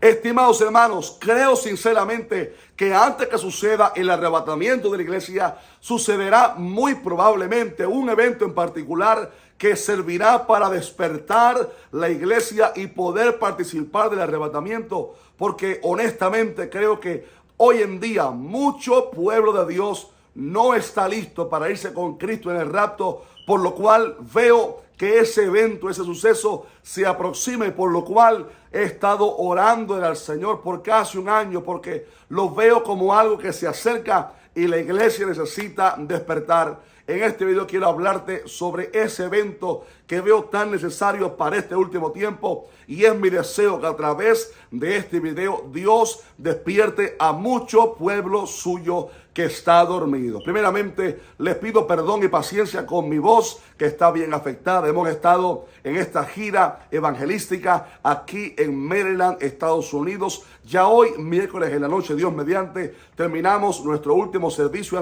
Estimados hermanos, creo sinceramente que antes que suceda el arrebatamiento de la iglesia, sucederá muy probablemente un evento en particular que servirá para despertar la iglesia y poder participar del arrebatamiento. Porque honestamente creo que hoy en día mucho pueblo de Dios no está listo para irse con Cristo en el rapto, por lo cual veo que ese evento, ese suceso se aproxima, y por lo cual he estado orando al Señor por casi un año, porque lo veo como algo que se acerca y la iglesia necesita despertar. En este video quiero hablarte sobre ese evento que veo tan necesario para este último tiempo, y es mi deseo que a través de este video Dios despierte a mucho pueblo suyo que está dormido. Primeramente, les pido perdón y paciencia con mi voz, que está bien afectada. Hemos estado en esta gira evangelística aquí en Maryland, Estados Unidos. Ya hoy, miércoles en la noche, Dios mediante, terminamos nuestro último servicio.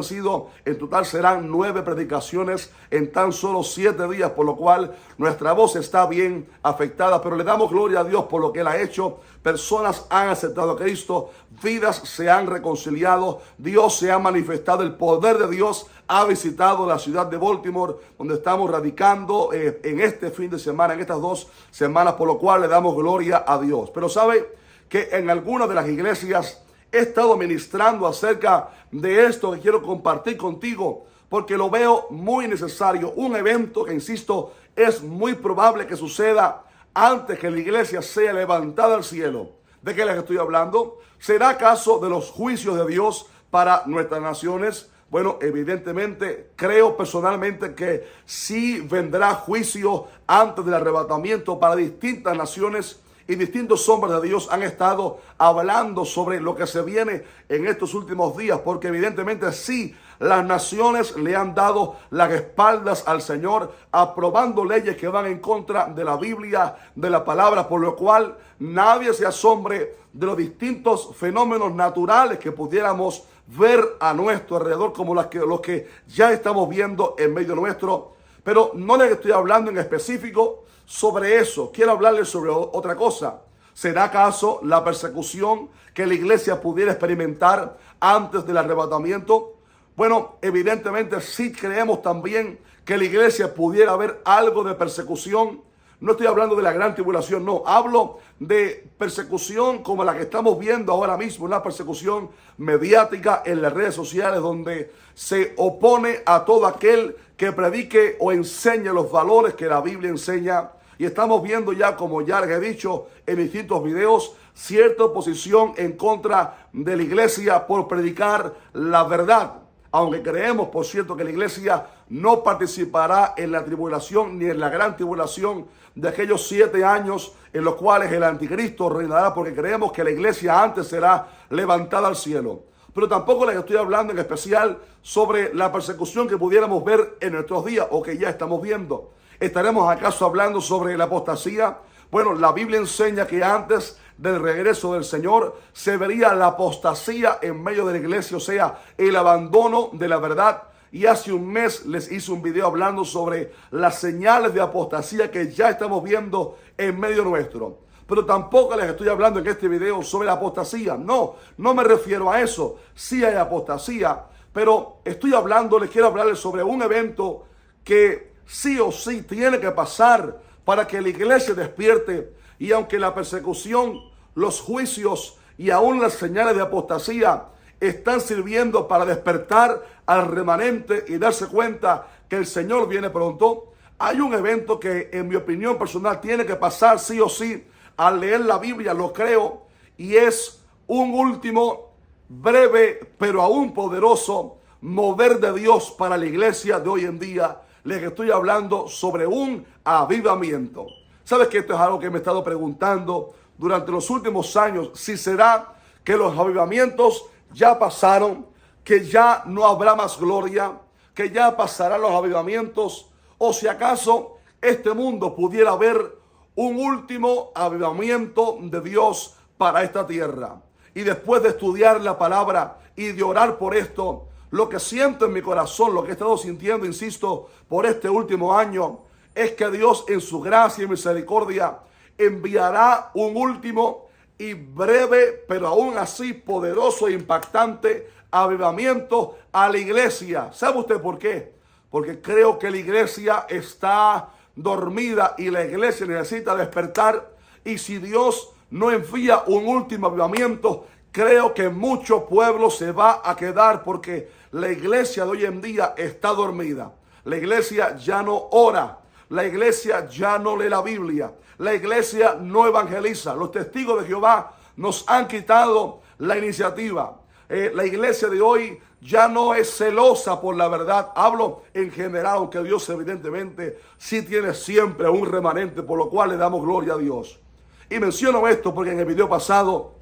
En total serán 9 predicaciones en tan solo 7 días, por lo cual nuestra voz está bien afectada, pero le damos gloria a Dios por lo que Él ha hecho. Personas han aceptado a Cristo, vidas se han reconciliado, Dios se ha manifestado, el poder de Dios ha visitado la ciudad de Baltimore, donde estamos radicando en este fin de semana, en estas 2 semanas, por lo cual le damos gloria a Dios. Pero sabe que en algunas de las iglesias he estado ministrando acerca de esto que quiero compartir contigo, porque lo veo muy necesario. Un evento que, insisto, es muy probable que suceda antes que la iglesia sea levantada al cielo. ¿De qué les estoy hablando? ¿Será acaso de los juicios de Dios para nuestras naciones? Bueno, evidentemente creo personalmente que sí vendrá juicio antes del arrebatamiento para distintas naciones, y distintos hombres de Dios han estado hablando sobre lo que se viene en estos últimos días, porque evidentemente sí, las naciones le han dado las espaldas al Señor, aprobando leyes que van en contra de la Biblia, de la palabra, por lo cual nadie se asombre de los distintos fenómenos naturales que pudiéramos ver a nuestro alrededor, como los que ya estamos viendo en medio nuestro. Pero no les estoy hablando en específico sobre eso. Quiero hablarles sobre otra cosa. ¿Será acaso la persecución que la iglesia pudiera experimentar antes del arrebatamiento? Bueno, evidentemente sí creemos también que la iglesia pudiera haber algo de persecución. No estoy hablando de la gran tribulación, no. Hablo de persecución como la que estamos viendo ahora mismo, una persecución mediática en las redes sociales, donde se opone a todo aquel que predique o enseñe los valores que la Biblia enseña. Y estamos viendo ya, como ya les he dicho en distintos videos, cierta oposición en contra de la iglesia por predicar la verdad. Aunque creemos, por cierto, que la iglesia no participará en la tribulación ni en la gran tribulación de aquellos 7 años en los cuales el anticristo reinará, porque creemos que la iglesia antes será levantada al cielo. Pero tampoco les estoy hablando en especial sobre la persecución que pudiéramos ver en nuestros días o que ya estamos viendo. ¿Estaremos acaso hablando sobre la apostasía? Bueno, la Biblia enseña que antes del regreso del Señor se vería la apostasía en medio de la iglesia, o sea, el abandono de la verdad. Y hace un mes les hice un video hablando sobre las señales de apostasía que ya estamos viendo en medio nuestro. Pero tampoco les estoy hablando en este video sobre la apostasía. No me refiero a eso. Sí hay apostasía, pero les quiero hablarles sobre un evento que sí o sí tiene que pasar para que la iglesia despierte. Y aunque la persecución, los juicios y aún las señales de apostasía están sirviendo para despertar al remanente y darse cuenta que el Señor viene pronto, hay un evento que, en mi opinión personal, tiene que pasar sí o sí al leer la Biblia, lo creo, y es un último, breve, pero aún poderoso mover de Dios para la iglesia de hoy en día. Les estoy hablando sobre un avivamiento. ¿Sabes que esto es algo que me he estado preguntando durante los últimos años? Si será que los avivamientos ya pasaron, que ya no habrá más gloria, que ya pasarán los avivamientos, o si acaso este mundo pudiera ver un último avivamiento de Dios para esta tierra. Y después de estudiar la palabra y de orar por esto, lo que siento en mi corazón, lo que he estado sintiendo, insisto, por este último año, es que Dios en su gracia y misericordia enviará un último y breve, pero aún así poderoso e impactante avivamiento a la iglesia. ¿Sabe usted por qué? Porque creo que la iglesia está dormida y la iglesia necesita despertar. Y si Dios no envía un último avivamiento, creo que mucho pueblo se va a quedar, porque la iglesia de hoy en día está dormida. La iglesia ya no ora. La iglesia ya no lee la Biblia. La iglesia no evangeliza. Los testigos de Jehová nos han quitado la iniciativa. La iglesia de hoy ya no es celosa por la verdad. Hablo en general, aunque Dios evidentemente sí tiene siempre un remanente, por lo cual le damos gloria a Dios. Y menciono esto porque en el video pasado,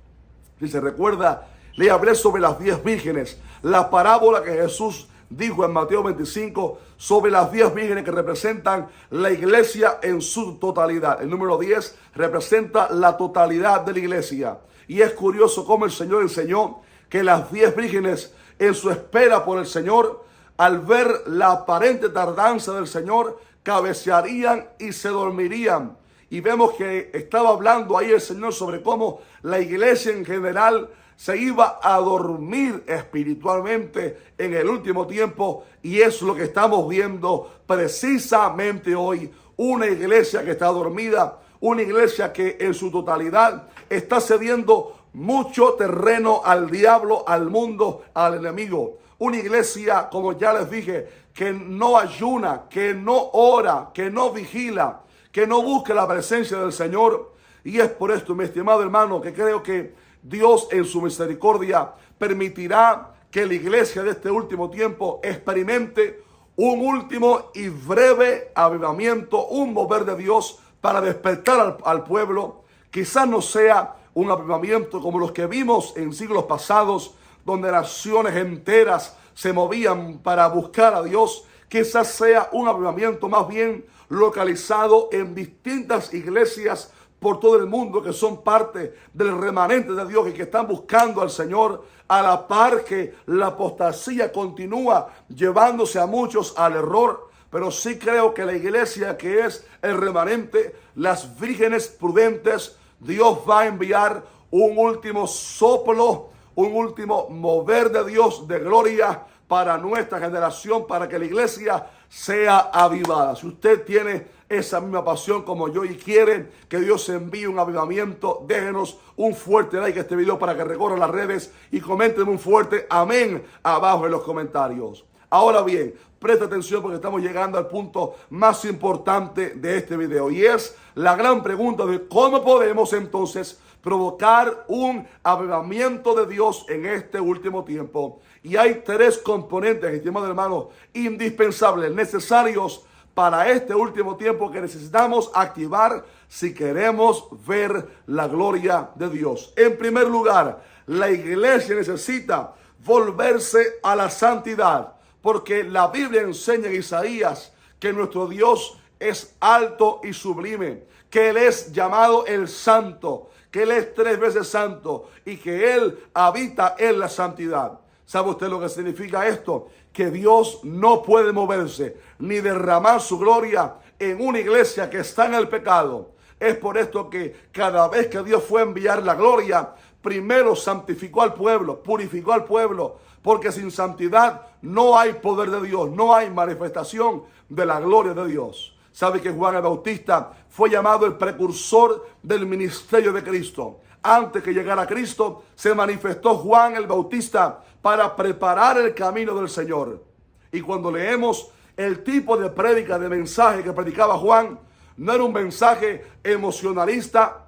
si se recuerda, le hablé sobre las 10 vírgenes, la parábola que Jesús dijo en Mateo 25 sobre las 10 vírgenes que representan la iglesia en su totalidad. El número 10 representa la totalidad de la iglesia. Y es curioso cómo el Señor enseñó que las 10 vírgenes, en su espera por el Señor, al ver la aparente tardanza del Señor, cabecearían y se dormirían. Y vemos que estaba hablando ahí el Señor sobre cómo la iglesia en general se iba a dormir espiritualmente en el último tiempo. Y es lo que estamos viendo precisamente hoy. Una iglesia que está dormida, una iglesia que en su totalidad está cediendo mucho terreno al diablo, al mundo, al enemigo. Una iglesia, como ya les dije, que no ayuna, que no ora, que no vigila, que no busca la presencia del Señor. Y es por esto, mi estimado hermano, que creo que Dios en su misericordia permitirá que la iglesia de este último tiempo experimente un último y breve avivamiento, un mover de Dios para despertar al pueblo. Quizás no sea un avivamiento como los que vimos en siglos pasados, donde naciones enteras se movían para buscar a Dios. Quizás sea un avivamiento más bien localizado en distintas iglesias por todo el mundo que son parte del remanente de Dios y que están buscando al Señor, a la par que la apostasía continúa llevándose a muchos al error. Pero sí creo que la iglesia que es el remanente, las vírgenes prudentes, Dios va a enviar un último soplo, un último mover de Dios de gloria para nuestra generación, para que la iglesia sea avivada. Si usted tiene esa misma pasión como yo y quiere que Dios envíe un avivamiento, déjenos un fuerte like a este video para que recorra las redes y comenten un fuerte amén abajo en los comentarios. Ahora bien, presta atención porque estamos llegando al punto más importante de este video, y es la gran pregunta de cómo podemos entonces provocar un avivamiento de Dios en este último tiempo. Y hay 3 componentes, estimados hermanos, indispensables, necesarios para este último tiempo que necesitamos activar si queremos ver la gloria de Dios. En primer lugar, la iglesia necesita volverse a la santidad, porque la Biblia enseña en Isaías que nuestro Dios es alto y sublime, que Él es llamado el Santo, que Él es 3 veces santo y que Él habita en la santidad. ¿Sabe usted lo que significa esto? Que Dios no puede moverse ni derramar su gloria en una iglesia que está en el pecado. Es por esto que cada vez que Dios fue a enviar la gloria, primero santificó al pueblo, purificó al pueblo, porque sin santidad no hay poder de Dios, no hay manifestación de la gloria de Dios. ¿Sabe que Juan el Bautista fue llamado el precursor del ministerio de Cristo? Antes que llegara Cristo, se manifestó Juan el Bautista para preparar el camino del Señor. Y cuando leemos el tipo de prédica, de mensaje que predicaba Juan, no era un mensaje emocionalista,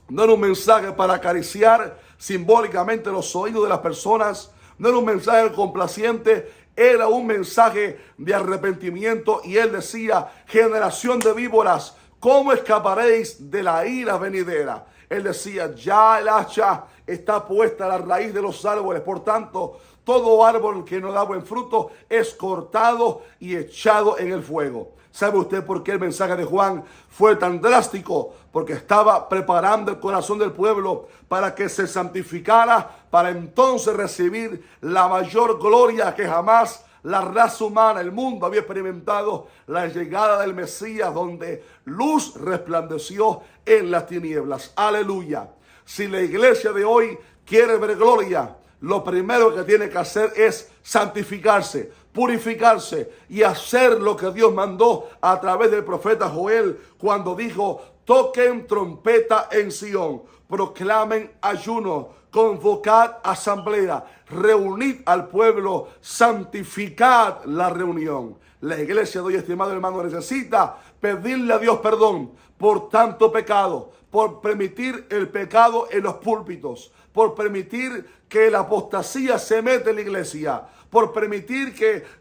no era un mensaje para acariciar simbólicamente los oídos de las personas, no era un mensaje complaciente, era un mensaje de arrepentimiento. Y él decía: generación de víboras, ¿cómo escaparéis de la ira venidera? Él decía: ya el hacha está puesta a la raíz de los árboles, por tanto, todo árbol que no da buen fruto es cortado y echado en el fuego. ¿Sabe usted por qué el mensaje de Juan fue tan drástico? Porque estaba preparando el corazón del pueblo para que se santificara, para entonces recibir la mayor gloria que jamás la raza humana, el mundo había experimentado, la llegada del Mesías, donde luz resplandeció en las tinieblas. Aleluya. Si la iglesia de hoy quiere ver gloria, lo primero que tiene que hacer es santificarse, purificarse y hacer lo que Dios mandó a través del profeta Joel cuando dijo: toquen trompeta en Sión, proclamen ayuno, convocad asamblea, reunid al pueblo, santificad la reunión. La iglesia de hoy, estimado hermano, necesita pedirle a Dios perdón por tanto pecado, por permitir el pecado en los púlpitos, por permitir que la apostasía se mete en la iglesia, por permitir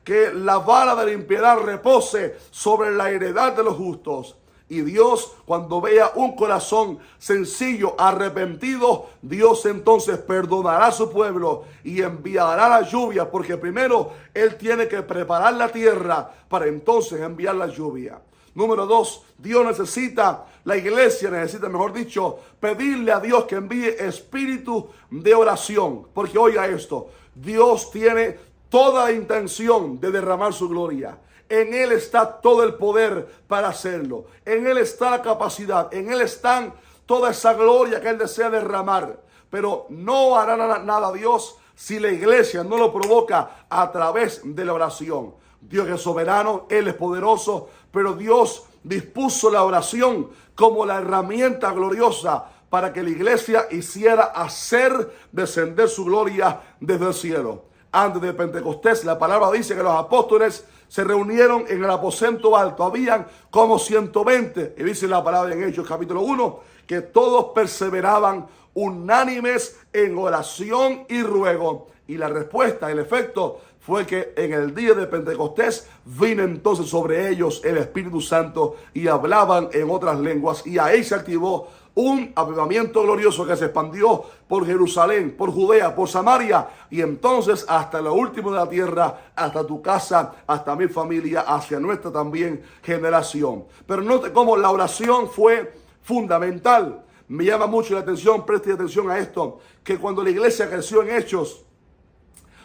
que la vara de la impiedad repose sobre la heredad de los justos. Y Dios, cuando vea un corazón sencillo, arrepentido, Dios entonces perdonará a su pueblo y enviará la lluvia, porque primero Él tiene que preparar la tierra para entonces enviar la lluvia. Número 2, Dios necesita, la iglesia necesita, mejor dicho, pedirle a Dios que envíe espíritu de oración. Porque oiga esto, Dios tiene toda la intención de derramar su gloria. En Él está todo el poder para hacerlo. En Él está la capacidad. En Él está toda esa gloria que Él desea derramar. Pero no hará nada Dios si la iglesia no lo provoca a través de la oración. Dios es soberano, Él es poderoso, pero Dios dispuso la oración como la herramienta gloriosa para que la iglesia hiciera hacer descender su gloria desde el cielo. Antes de Pentecostés, la palabra dice que los apóstoles se reunieron en el aposento alto. Habían como 120. Y dice la palabra en Hechos capítulo 1, que todos perseveraban unánimes en oración y ruego. Y la respuesta, el efecto, fue que en el día de Pentecostés vino entonces sobre ellos el Espíritu Santo y hablaban en otras lenguas. Y ahí se activó un avivamiento glorioso que se expandió por Jerusalén, por Judea, por Samaria y entonces hasta lo último de la tierra, hasta tu casa, hasta mi familia, hacia nuestra también generación. Pero note cómo la oración fue fundamental. Me llama mucho la atención, preste atención a esto, que cuando la iglesia creció en Hechos,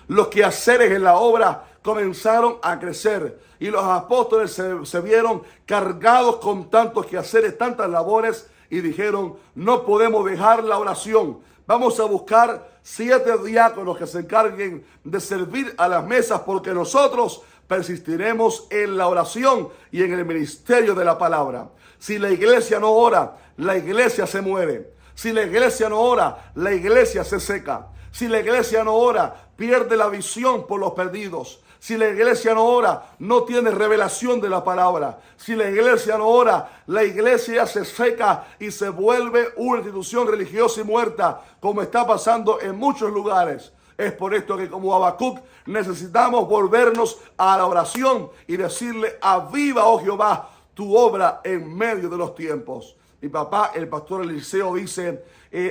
los quehaceres en la obra comenzaron a crecer y los apóstoles se vieron cargados con tantos quehaceres, tantas labores, y dijeron: no podemos dejar la oración. Vamos a buscar 7 diáconos que se encarguen de servir a las mesas, porque nosotros persistiremos en la oración y en el ministerio de la palabra. Si la iglesia no ora, la iglesia se muere. Si la iglesia no ora, la iglesia se seca. Si la iglesia no ora, pierde la visión por los perdidos. Si la iglesia no ora, no tiene revelación de la palabra. Si la iglesia no ora, la iglesia se seca y se vuelve una institución religiosa y muerta, como está pasando en muchos lugares. Es por esto que como Habacuc necesitamos volvernos a la oración y decirle: aviva, oh Jehová, tu obra en medio de los tiempos. Mi papá, el pastor Eliseo, dice: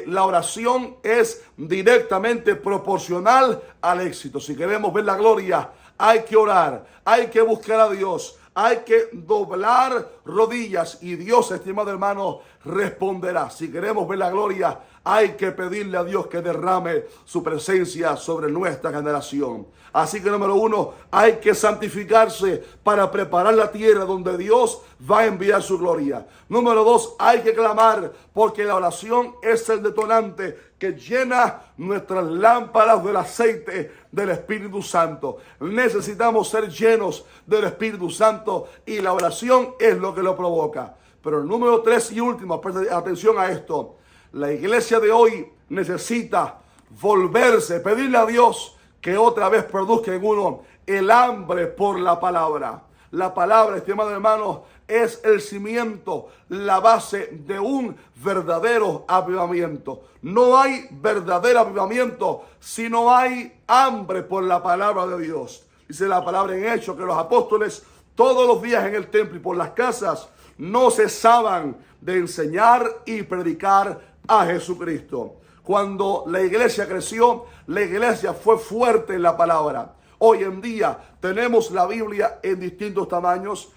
la oración es directamente proporcional al éxito. Si queremos ver la gloria, hay que orar, hay que buscar a Dios, hay que doblar rodillas y Dios, estimado hermano, responderá. Si queremos ver la gloria, hay que pedirle a Dios que derrame su presencia sobre nuestra generación. Así que número 1, hay que santificarse para preparar la tierra donde Dios va a enviar su gloria. Número 2, hay que clamar, porque la oración es el detonante que llena nuestras lámparas del aceite del Espíritu Santo. Necesitamos ser llenos del Espíritu Santo y la oración es lo que lo provoca. Pero el número 3 y último, presta atención a esto. La iglesia de hoy necesita volverse, pedirle a Dios que otra vez produzca en uno el hambre por la palabra. La palabra, estimados hermanos, es el cimiento, la base de un verdadero avivamiento. No hay verdadero avivamiento si no hay hambre por la palabra de Dios. Dice la palabra en Hechos que los apóstoles todos los días en el templo y por las casas no cesaban de enseñar y predicar a Jesucristo. Cuando la iglesia creció, la iglesia fue fuerte en la palabra. Hoy en día tenemos la Biblia en distintos tamaños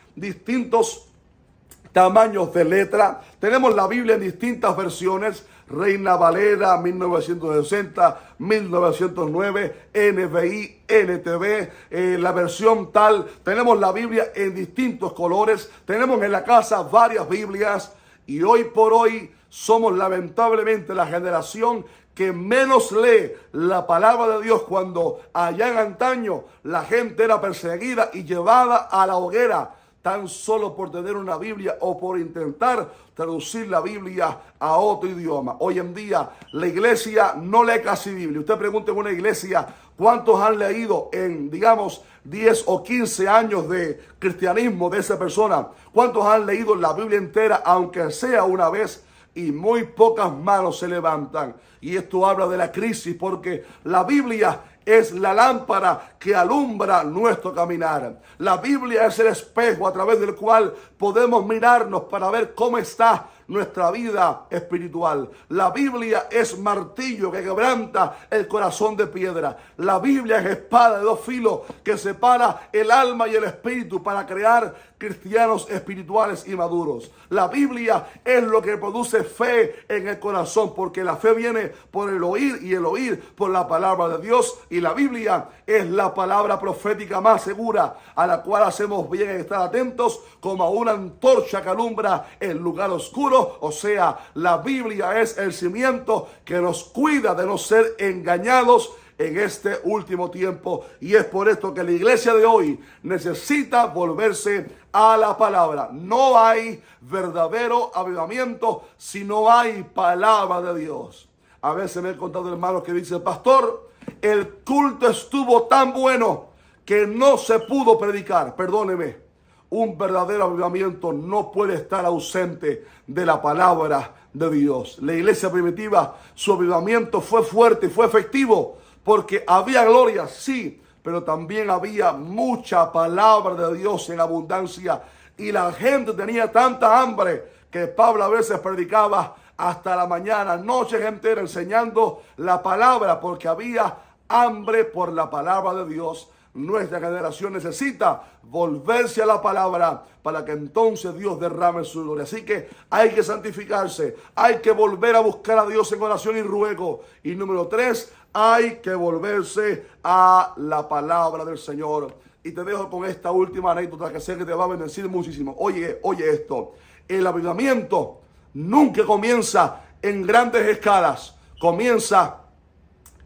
de letra. Tenemos la Biblia en distintas versiones. Reina Valera, 1960, 1909, NBI, NTV, la versión tal. Tenemos la Biblia en distintos colores. Tenemos en la casa varias Biblias. Y hoy por hoy somos lamentablemente la generación que menos lee la palabra de Dios, cuando allá en antaño la gente era perseguida y llevada a la hoguera tan solo por tener una Biblia o por intentar traducir la Biblia a otro idioma. Hoy en día la iglesia no lee casi Biblia. Usted pregunta en una iglesia cuántos han leído en, digamos, 10 o 15 años de cristianismo de esa persona. ¿Cuántos han leído la Biblia entera, aunque sea una vez? Y muy pocas manos se levantan. Y esto habla de la crisis, porque la Biblia es la lámpara que alumbra nuestro caminar. La Biblia es el espejo a través del cual podemos mirarnos para ver cómo está nuestra vida espiritual. La Biblia es martillo que quebranta el corazón de piedra. La Biblia es espada de dos filos que separa el alma y el espíritu para crear cristianos espirituales y maduros. La Biblia es lo que produce fe en el corazón, porque la fe viene por el oír y el oír por la palabra de Dios. Y la Biblia es la palabra profética más segura, a la cual hacemos bien en estar atentos como a una antorcha que alumbra el lugar oscuro. O sea, la Biblia es el cimiento que nos cuida de no ser engañados en este último tiempo. Y es por esto que la iglesia de hoy necesita volverse a la palabra. No hay verdadero avivamiento si no hay palabra de Dios. A veces me he contado hermanos que dicen: pastor, el culto estuvo tan bueno que no se pudo predicar. Perdóneme, un verdadero avivamiento no puede estar ausente de la palabra de Dios. La iglesia primitiva, su avivamiento fue fuerte y fue efectivo, porque había gloria, sí, pero también había mucha palabra de Dios en abundancia. Y la gente tenía tanta hambre que Pablo a veces predicaba hasta la mañana, noches enteras, enseñando la palabra, porque había hambre por la palabra de Dios. Nuestra generación necesita volverse a la palabra para que entonces Dios derrame su gloria. Así que hay que santificarse, hay que volver a buscar a Dios en oración y ruego. Y número 3, hay que volverse a la palabra del Señor. Y te dejo con esta última anécdota que sé que te va a bendecir muchísimo. Oye esto: el avivamiento nunca comienza en grandes escalas, comienza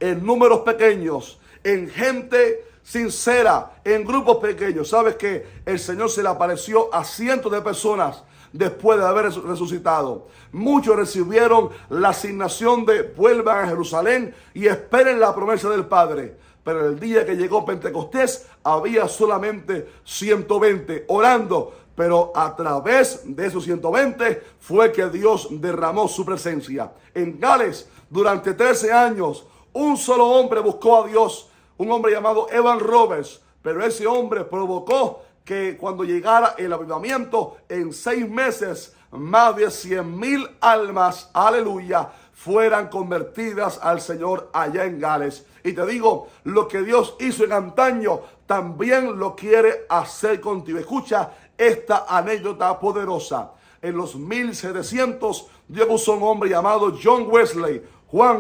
en números pequeños, en gente sincera, en grupos pequeños. Sabes que el Señor se le apareció a cientos de personas después de haber resucitado. Muchos recibieron la asignación de vuelvan a Jerusalén y esperen la promesa del Padre. Pero el día que llegó Pentecostés había solamente 120 orando. Pero a través de esos 120 fue que Dios derramó su presencia. En Gales, durante 13 años, un solo hombre buscó a Dios, un hombre llamado Evan Roberts, pero ese hombre provocó que cuando llegara el avivamiento, en 6 meses, más de 100,000 almas, aleluya, fueran convertidas al Señor allá en Gales. Y te digo, lo que Dios hizo en antaño, también lo quiere hacer contigo. Escucha esta anécdota poderosa. En los 1700, Dios usó un hombre llamado Juan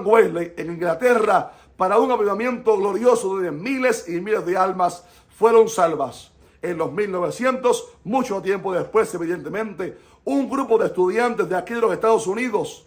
Wesley, en Inglaterra, para un avivamiento glorioso donde miles y miles de almas fueron salvas. En los 1900, mucho tiempo después, evidentemente, un grupo de estudiantes de aquí de los Estados Unidos,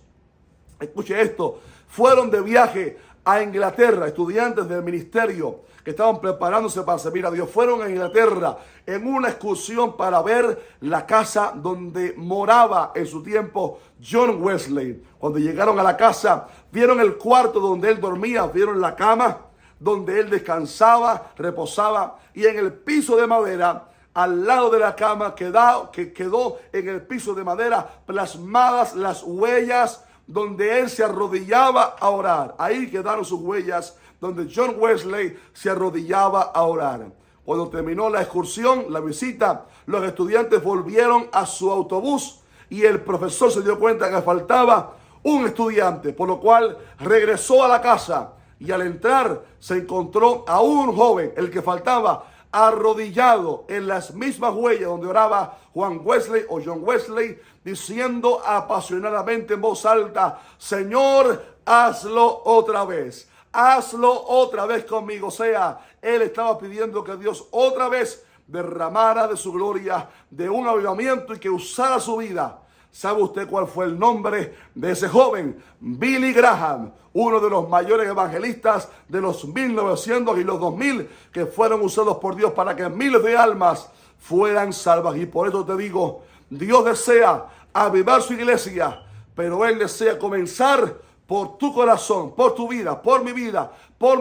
escuche esto, fueron de viaje a Inglaterra, estudiantes del ministerio que estaban preparándose para servir a Dios. Fueron a Inglaterra en una excursión para ver la casa donde moraba en su tiempo John Wesley. Cuando llegaron a la casa, vieron el cuarto donde él dormía, vieron la cama donde él descansaba, reposaba, y en el piso de madera, al lado de la cama, quedó en el piso de madera plasmadas las huellas donde él se arrodillaba a orar. Ahí quedaron sus huellas donde John Wesley se arrodillaba a orar. Cuando terminó la excursión, la visita, los estudiantes volvieron a su autobús y el profesor se dio cuenta que faltaba un estudiante, por lo cual regresó a la casa y al entrar se encontró a un joven, el que faltaba, arrodillado en las mismas huellas donde oraba Juan Wesley o John Wesley, diciendo apasionadamente en voz alta: Señor, hazlo otra vez. Hazlo otra vez conmigo. O sea, él estaba pidiendo que Dios otra vez derramara de su gloria, de un avivamiento, y que usara su vida ¿Sabe usted cuál fue el nombre de ese joven? Billy Graham, uno de los mayores evangelistas de los 1900 y los 2000 que fueron usados por Dios para que miles de almas fueran salvas. Y por eso te digo, Dios desea avivar su iglesia, pero Él desea comenzar por tu corazón, por tu vida, por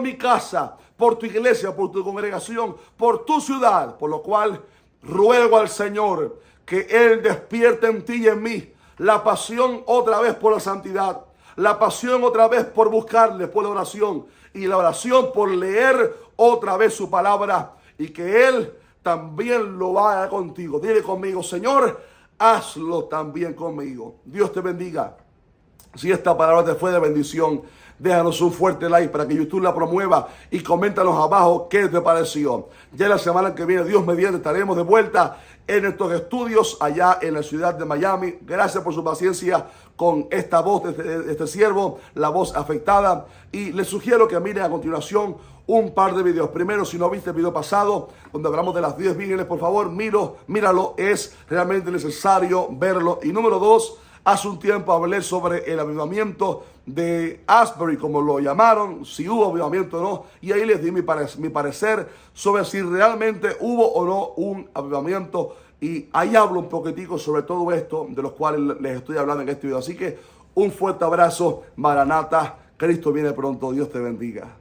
mi casa, por tu iglesia, por tu congregación, por tu ciudad. Por lo cual ruego al Señor que Él despierte en ti y en mí la pasión otra vez por la santidad, la pasión otra vez por buscarle, por la oración, y la oración por leer otra vez su palabra, y que Él también lo haga contigo. Dile conmigo: Señor, hazlo también conmigo. Dios te bendiga. Si esta palabra te fue de bendición, déjanos un fuerte like para que YouTube la promueva y coméntanos abajo qué te pareció. Ya la semana que viene, Dios mediante, estaremos de vuelta en estos estudios allá en la ciudad de Miami. Gracias por su paciencia con esta voz de este siervo, la voz afectada. Y les sugiero que miren a continuación un par de videos. Primero, si no viste el video pasado, donde hablamos de las 10 vírgenes, por favor, míralo. Es realmente necesario verlo. Y número 2, hace un tiempo hablé sobre el avivamiento de Asbury, como lo llamaron, si hubo avivamiento o no, y ahí les di mi parecer sobre si realmente hubo o no un avivamiento, y ahí hablo un poquitico sobre todo esto, de los cuales les estoy hablando en este video. Así que un fuerte abrazo, Maranata, Cristo viene pronto, Dios te bendiga.